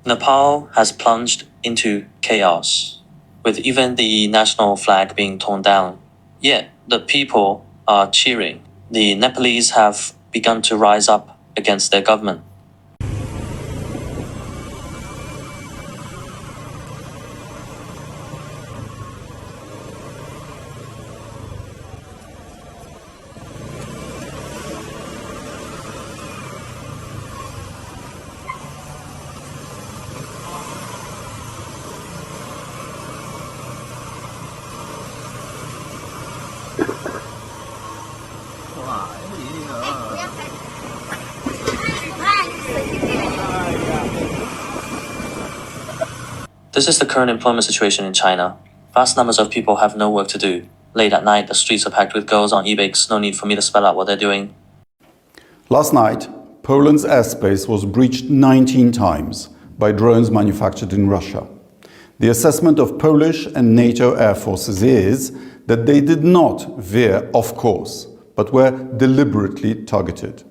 Nepal has plunged into chaos, with even the national flag being torn down. Yet the people are cheering. The Nepalese have begun to rise up against their government. This is the current employment situation in China. Vast numbers of people have no work to do. Late at night, the streets are packed with girls on e-bikes. No need for me to spell out what they're doing. Last night, Poland's airspace was breached 19 times by drones manufactured in Russia. The assessment of Polish and NATO air forces is that they did not veer off course, but were deliberately targeted.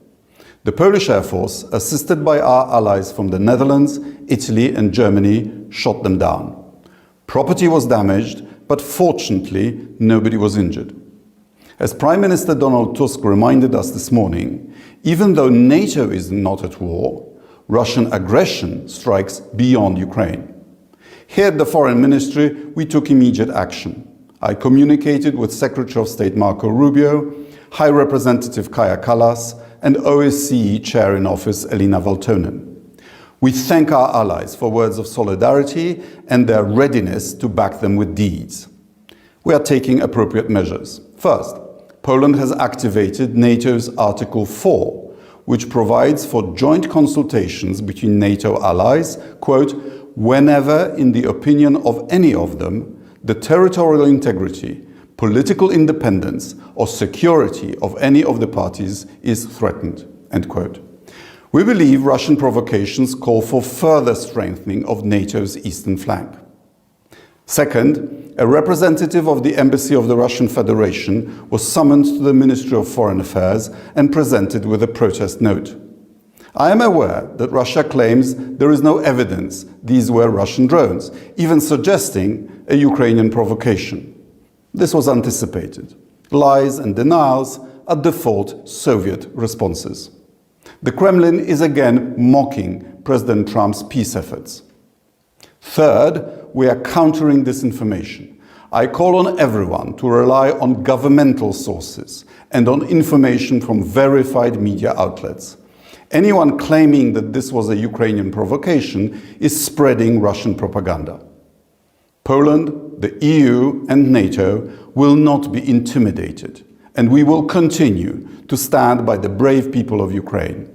The Polish Air Force, assisted by our allies from the Netherlands, Italy and Germany, shot them down. Property was damaged, but fortunately nobody was injured. As Prime Minister Donald Tusk reminded us this morning, even though NATO is not at war, Russian aggression strikes beyond Ukraine. Here at the Foreign Ministry, we took immediate action. I communicated with Secretary of State Marco Rubio, High Representative Kaja Kallas, and OSCE Chair in Office Elina Valtonen. We thank our allies for words of solidarity and their readiness to back them with deeds. We are taking appropriate measures. First, Poland has activated NATO's Article 4, which provides for joint consultations between NATO allies, quote, whenever, in the opinion of any of them, the territorial integrity, political independence or security of any of the parties is threatened, end quote. We believe Russian provocations call for further strengthening of NATO's eastern flank. Second, a representative of the Embassy of the Russian Federation was summoned to the Ministry of Foreign Affairs and presented with a protest note. I am aware that Russia claims there is no evidence these were Russian drones, even suggesting a Ukrainian provocation. This was anticipated. Lies and denials are default Soviet responses. The Kremlin is again mocking President Trump's peace efforts. Third, we are countering disinformation. I call on everyone to rely on governmental sources and on information from verified media outlets. Anyone claiming that this was a Ukrainian provocation is spreading Russian propaganda. Poland, the EU and NATO will not be intimidated, and we will continue to stand by the brave people of Ukraine.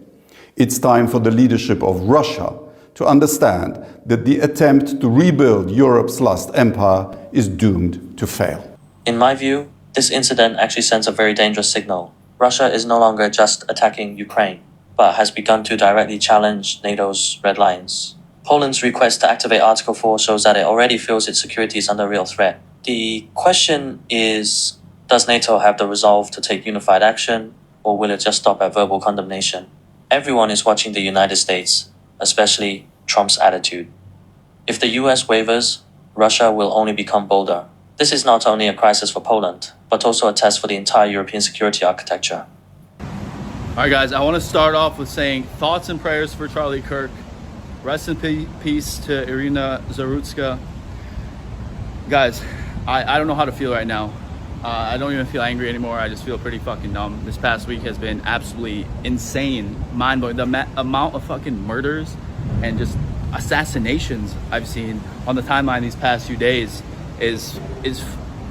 It's time for the leadership of Russia to understand that the attempt to rebuild Europe's lost empire is doomed to fail. In my view, this incident actually sends a very dangerous signal. Russia is no longer just attacking Ukraine, but has begun to directly challenge NATO's red lines. Poland's request to activate Article 4 shows that it already feels its security is under real threat. The question is, does NATO have the resolve to take unified action, or will it just stop at verbal condemnation? Everyone is watching the United States, especially Trump's attitude. If the US wavers, Russia will only become bolder. This is not only a crisis for Poland, but also a test for the entire European security architecture. All right, guys, I want to start off with saying thoughts and prayers for Charlie Kirk. Rest in peace to Irina Zarutska. Guys, I don't know how to feel right now. I don't even feel angry anymore. I just feel pretty fucking numb. This past week has been absolutely insane, mind-blowing. The amount of fucking murders and just assassinations I've seen on the timeline these past few days is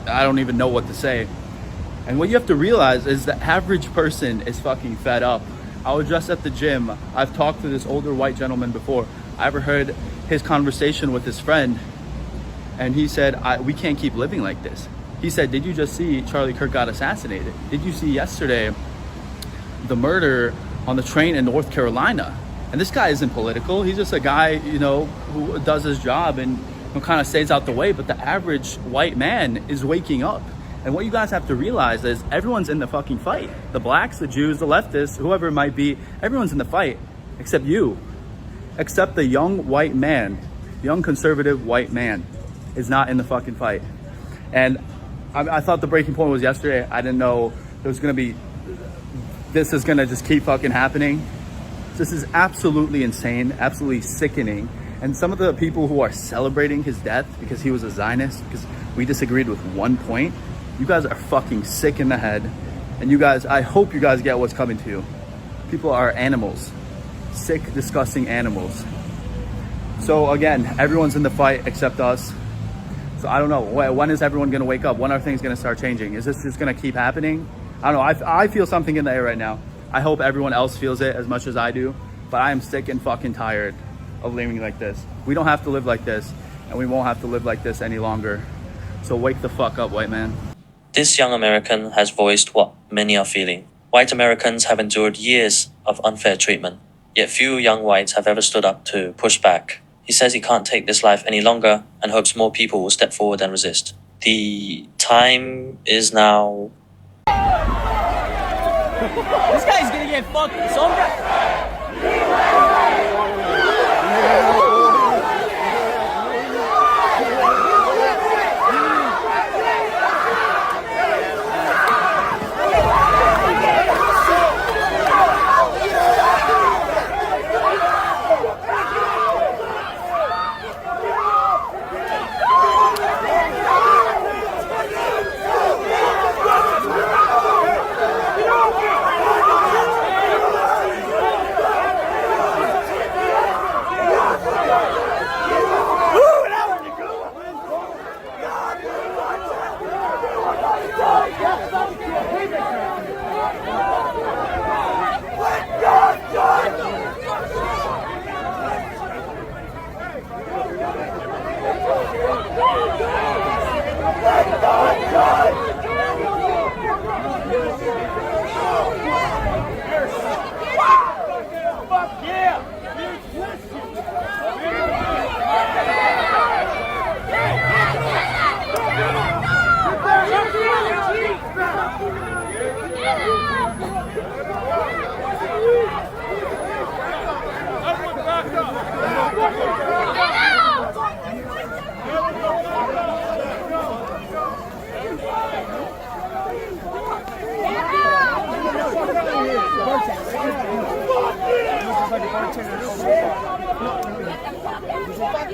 I don't even know what to say. And what you have to realize is the average person is fucking fed up. I was just at the gym. I've talked to this older white gentleman before. I overheard his conversation with his friend, and he said, we can't keep living like this. He said, did you just see Charlie Kirk got assassinated? Did you see yesterday the murder on the train in North Carolina? And this guy isn't political. He's just a guy, who does his job and kind of stays out the way. But the average white man is waking up. And what you guys have to realize is everyone's in the fucking fight. The blacks, the Jews, the leftists, whoever it might be, everyone's in the fight except you. except the young white man, young conservative white man, is not in the fucking fight. And I thought the breaking point was yesterday. I didn't know there was gonna be, this is gonna just keep fucking happening. This is absolutely insane, absolutely sickening. And some of the people who are celebrating his death because he was a Zionist, because we disagreed with one point, you guys are fucking sick in the head. And you guys, I hope you guys get what's coming to you. People are animals, sick, disgusting animals. So again, everyone's in the fight except us. So I don't know, when is everyone gonna wake up? When are things gonna start changing? Is this just gonna keep happening? I don't know, I feel something in the air right now. I hope everyone else feels it as much as I do, but I am sick and fucking tired of living like this. We don't have to live like this, and we won't have to live like this any longer. So wake the fuck up, white man. This young American has voiced what many are feeling. White Americans have endured years of unfair treatment, yet few young whites have ever stood up to push back. He says he can't take this life any longer and hopes more people will step forward and resist. The time is now. This guy's gonna get fucked. Some guy.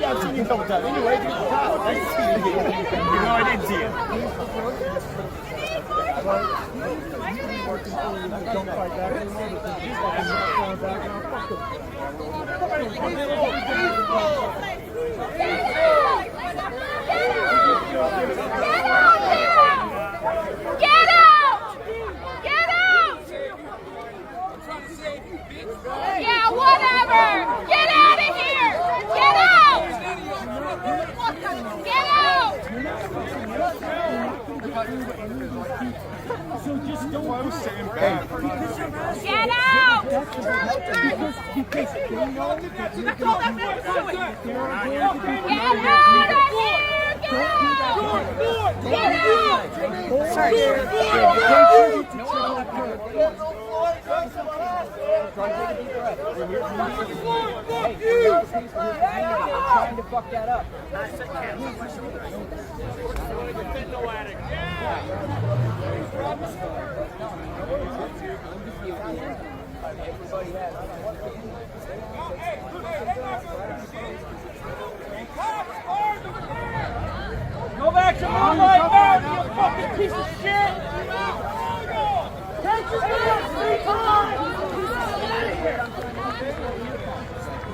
I've seen you a couple times. Anyway, nice to see you. You know I didn't see you. Don't fight back anymore. Get out! Get out! Yeah, whatever! Get out of here! Get out! Get out! So just don't close to him back. Get out! Get out of here! Get out! Trying to fuck that up. Go back to Moonlight Mountain, you fucking piece of shit! Take your ass 3 times!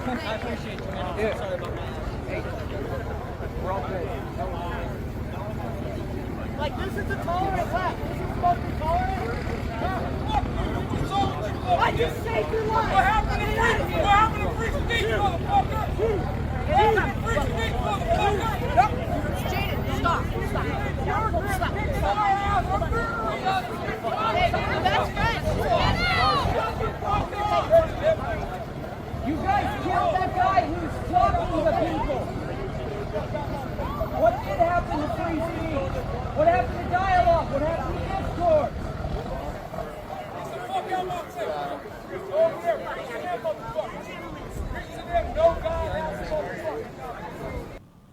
I appreciate you, man. Sorry about my... Hey, we're all good. Like, this is a tolerant lap. This is supposed to be tolerant. I just saved your life. What happened to free speech, motherfucker? What happened to free speech, motherfucker? Jaden, stop. Stop. Hey, we're best friends. You guys killed that guy who's talking to people. What did happen to free speech? What happened to dialogue? What happened to discourse? Over there, push that motherfucker. No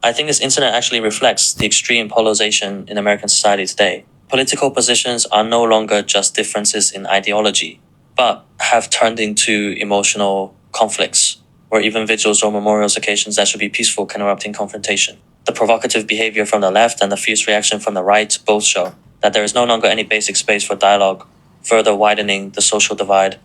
I think this incident actually reflects the extreme polarization in American society today. Political positions are no longer just differences in ideology, but have turned into emotional conflicts, where even vigils or memorials occasions that should be peaceful can erupt in confrontation. The provocative behavior from the left and the fierce reaction from the right both show that there is no longer any basic space for dialogue, further widening the social divide